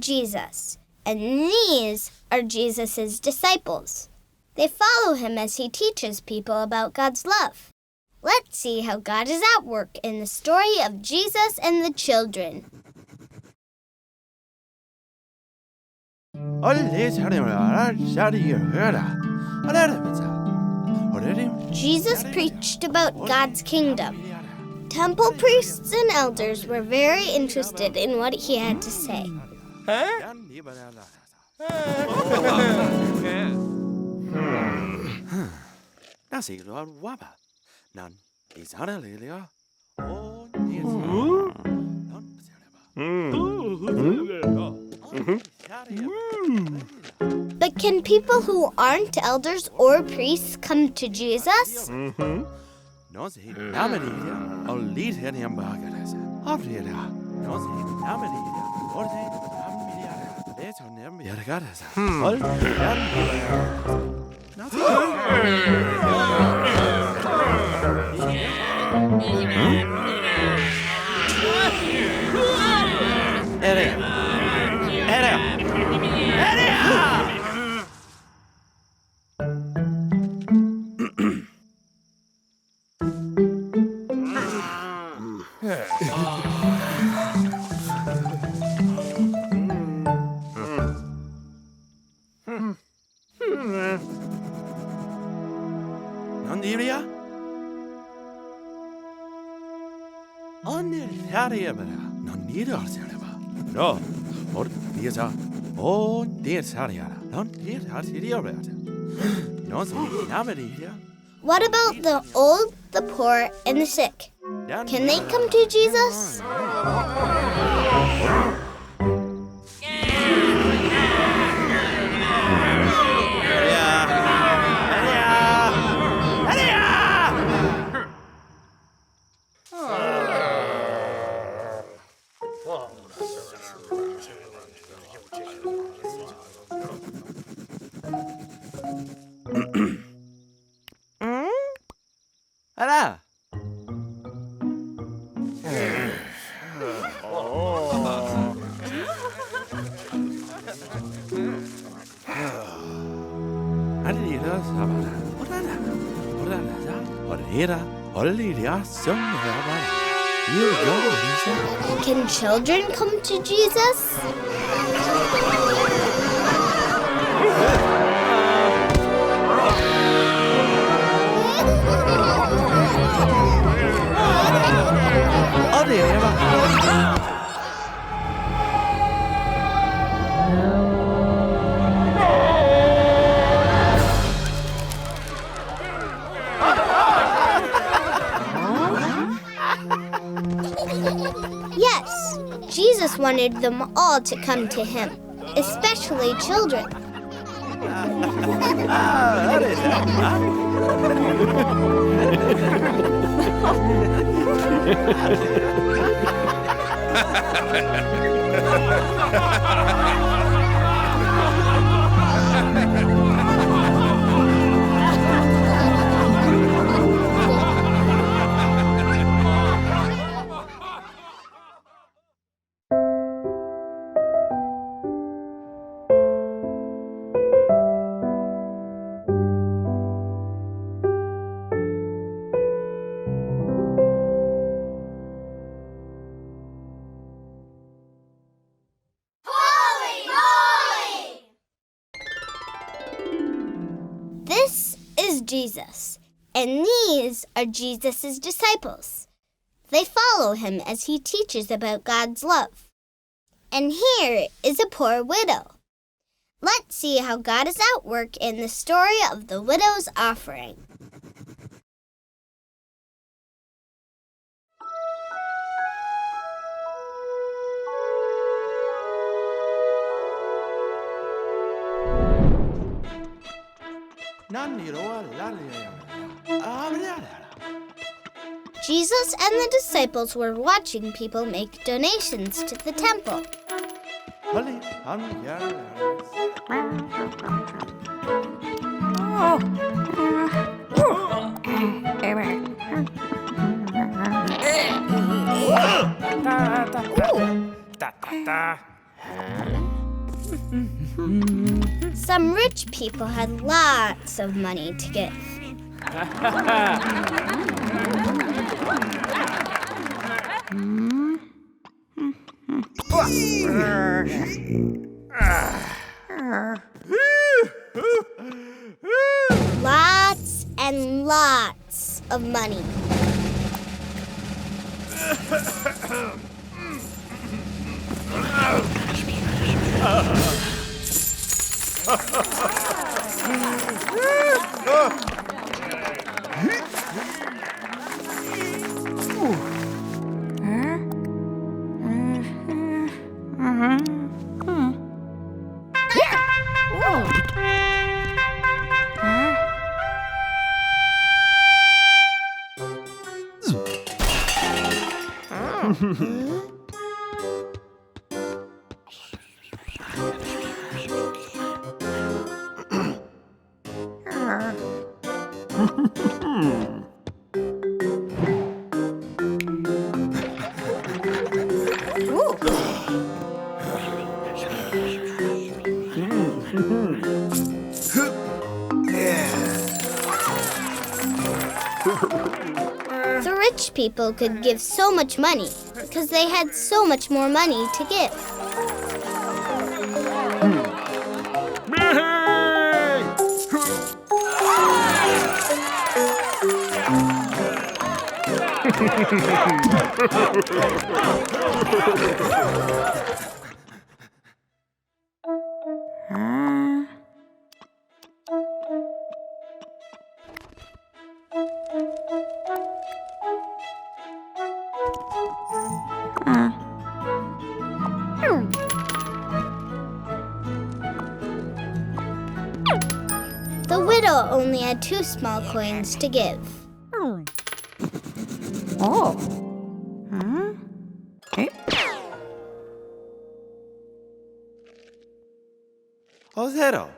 Jesus, and these are Jesus' disciples. They follow him as he teaches people about God's love. Let's see how God is at work in the story of Jesus and the children. Jesus preached about God's kingdom. Temple priests and elders were very interested in what he had to say. But can people who aren't elders or priests come to Jesus? What about the old, the poor, and the sick? Can they come to Jesus? Can children come to Jesus? Yes, Jesus wanted them all to come to him, especially children. This is Jesus, and these are Jesus' disciples. They follow him as he teaches about God's love. And here is a poor widow. Let's see how God is at work in the story of the widow's offering. Jesus and the disciples were watching people make donations to the temple. Some rich people had lots of money to give. Lots and lots of money. The rich people could give so much money because they had so much more money to give. The widow only had 2 small coins to give. Cero.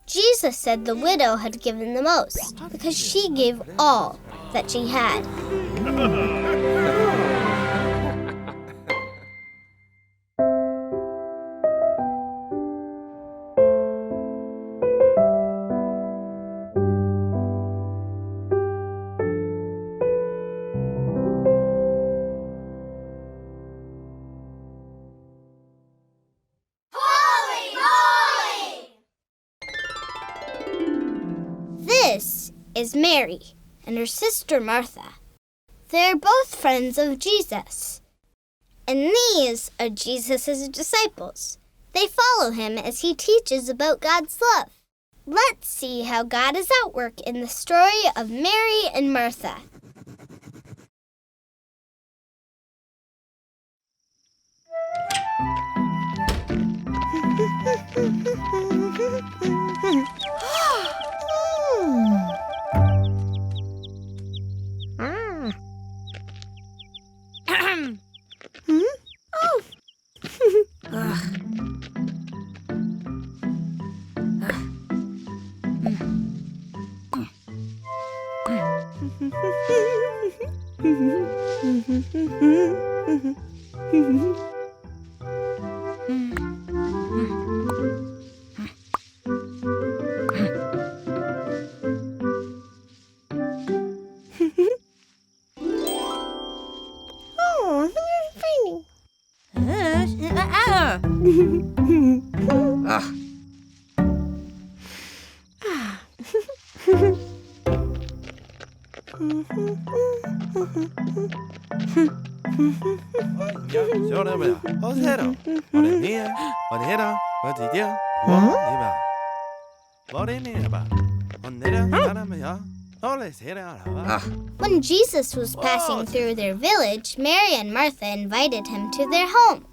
Jesus said the widow had given the most because she gave all that she had. This is Mary and her sister Martha. They're both friends of Jesus. And these are Jesus' disciples. They follow him as he teaches about God's love. Let's see how God is at work in the story of Mary and Martha. When Jesus was passing through their village, Mary and Martha invited him to their home.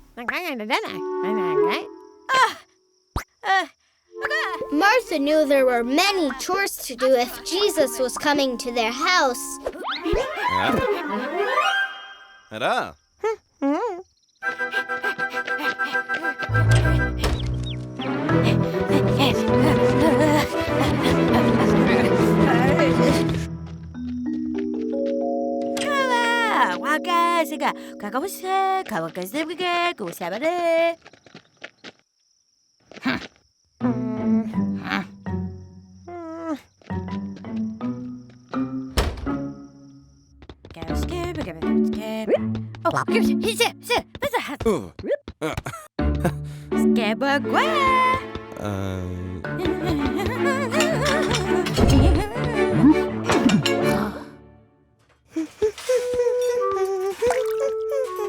Martha knew there were many chores to do if Jesus was coming to their house. Hurra! 와가세가 가가보세 가와가세비게 고사바레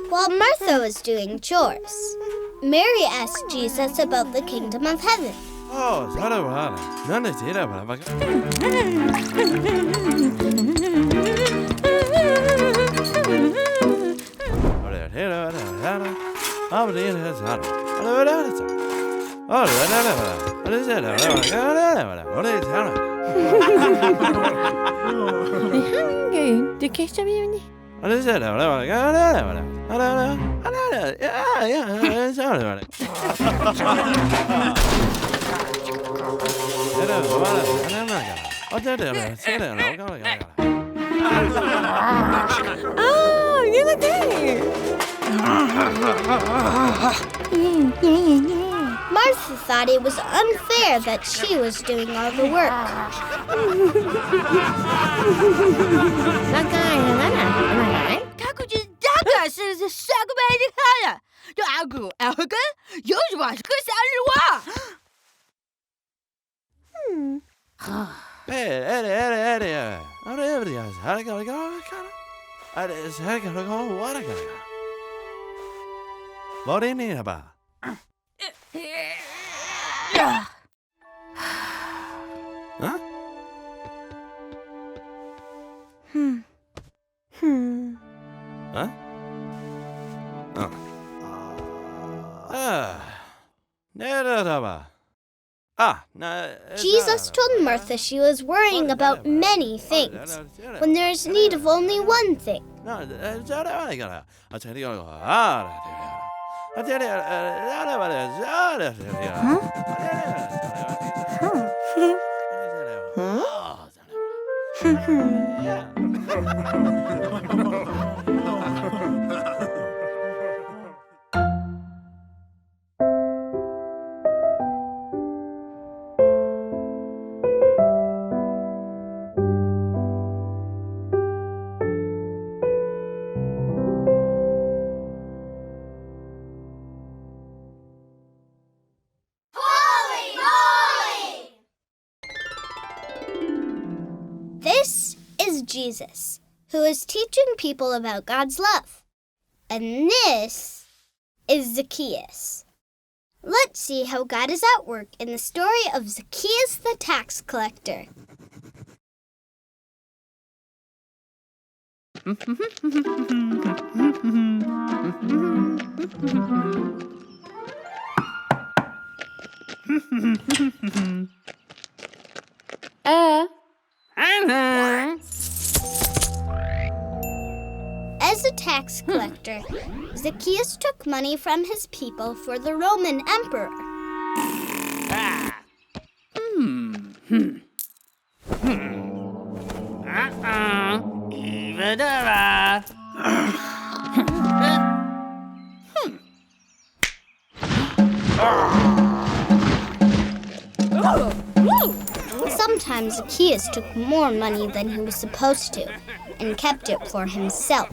While Martha was doing chores, Mary asked Jesus about the kingdom of heaven. 잘해봐. 너네 지내봐. Martha thought it was unfair that she was doing all the work. Jesus told Martha she was worrying about many things when there is need of only one thing. This is Jesus, who is teaching people about God's love. And this is Zacchaeus. Let's see how God is at work in the story of Zacchaeus the tax collector. As a tax collector, Zacchaeus took money from his people for the Roman emperor. Sometimes Zacchaeus took more money than he was supposed to and kept it for himself.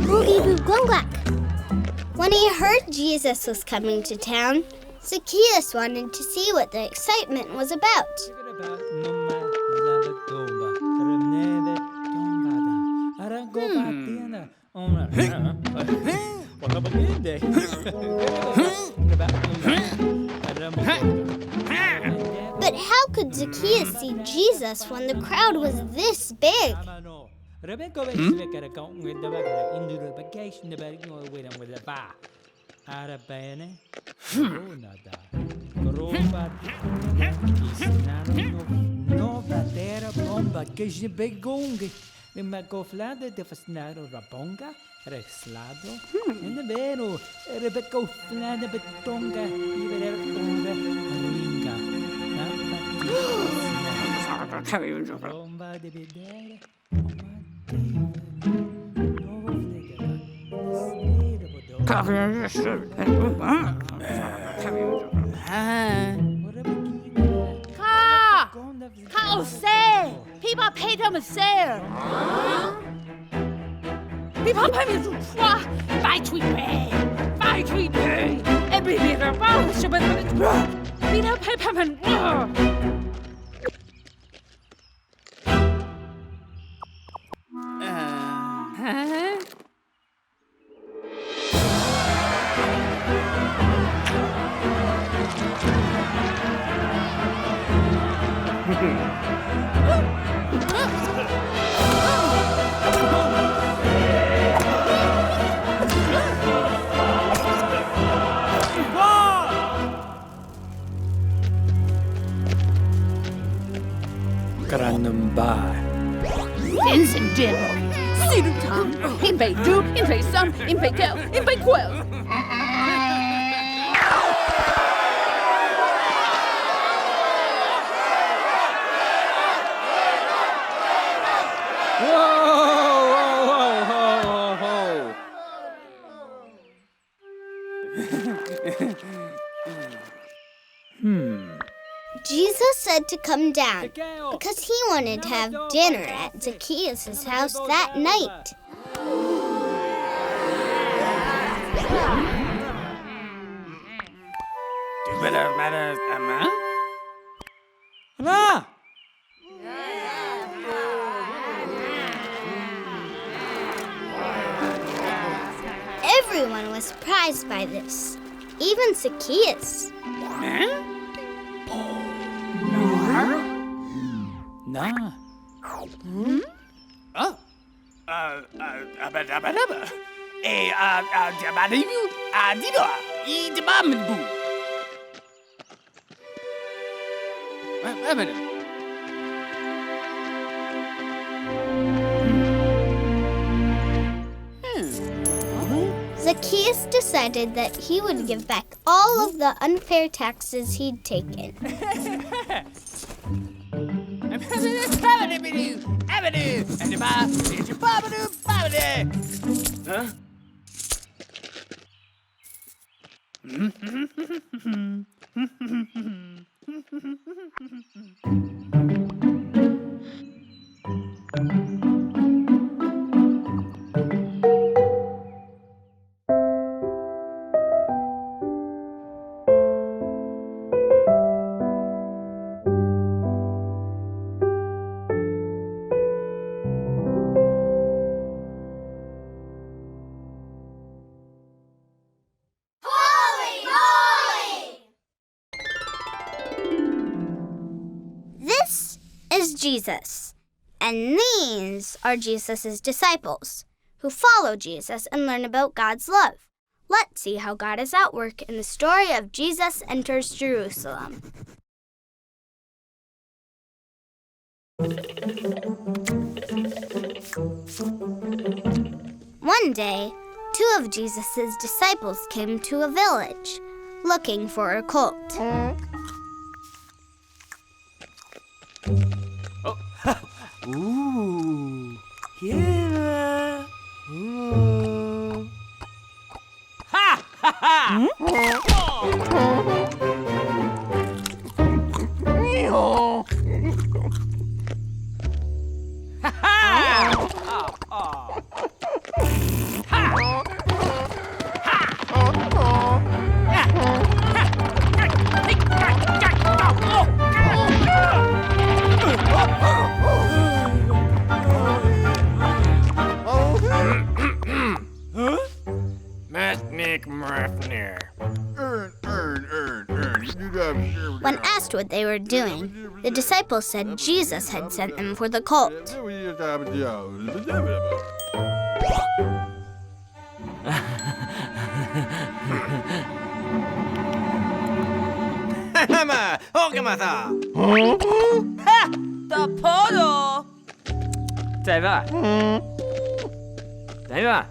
Boogie boo gwangwak. When he heard Jesus was coming to town, Zacchaeus wanted to see what the excitement was about. But how could Zacchaeus see Jesus when the crowd was this big? Carl, say! People pay them say! People pay me to try! By tweet pay! By tweet pay! Every little bounce, but Peter Pepperman! Vincent General, Cedar Town, in Bay Do, in Bay Sun, in Bay Tel, in Bay Quill. Jesus said to come down because he wanted to have dinner at Zacchaeus' house that night. Everyone was surprised by this, even Zacchaeus. Zacchaeus decided that he would give back all of the unfair taxes he'd taken. Huh? Jesus, and these are Jesus' disciples, who follow Jesus and learn about God's love. Let's see how God is at work in the story of Jesus enters Jerusalem. One day, 2 of Jesus' disciples came to a village, looking for a colt. Ooh, yeah. Ooh. Ha ha ha! Ha ha! When asked what they were doing, the disciples said Jesus had sent them for the colt. Emma, Hogamata! Ha! The polo! Diva! Diva!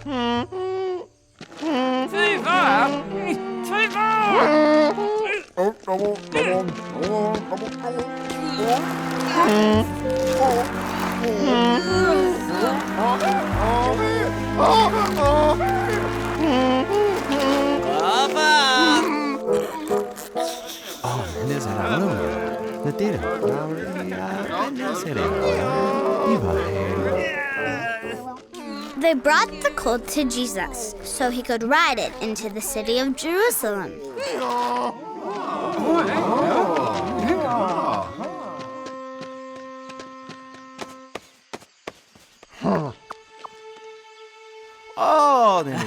They brought the colt to Jesus so he could ride it into the city of Jerusalem. Oh, then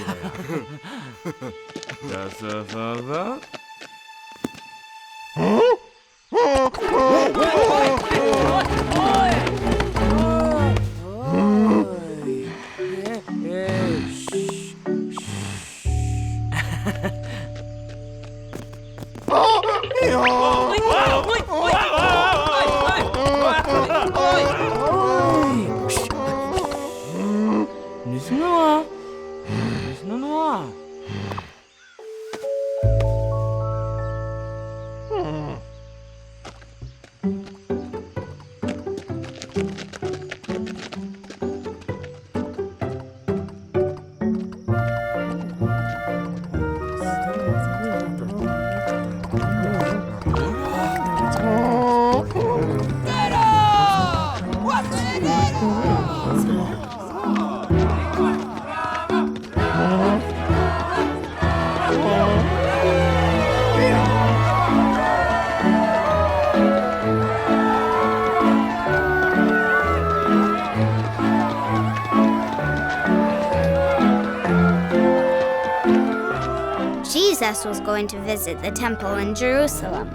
Jesus was going to visit the temple in Jerusalem.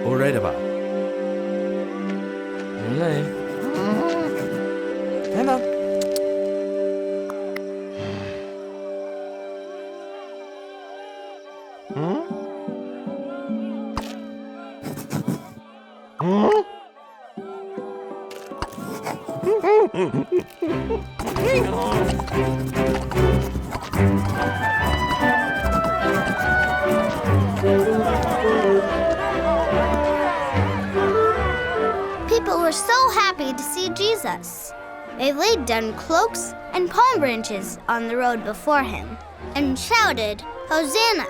All right, about. Really? Emma. People were so happy to see Jesus. They laid down cloaks and palm branches on the road before him and shouted, "Hosanna!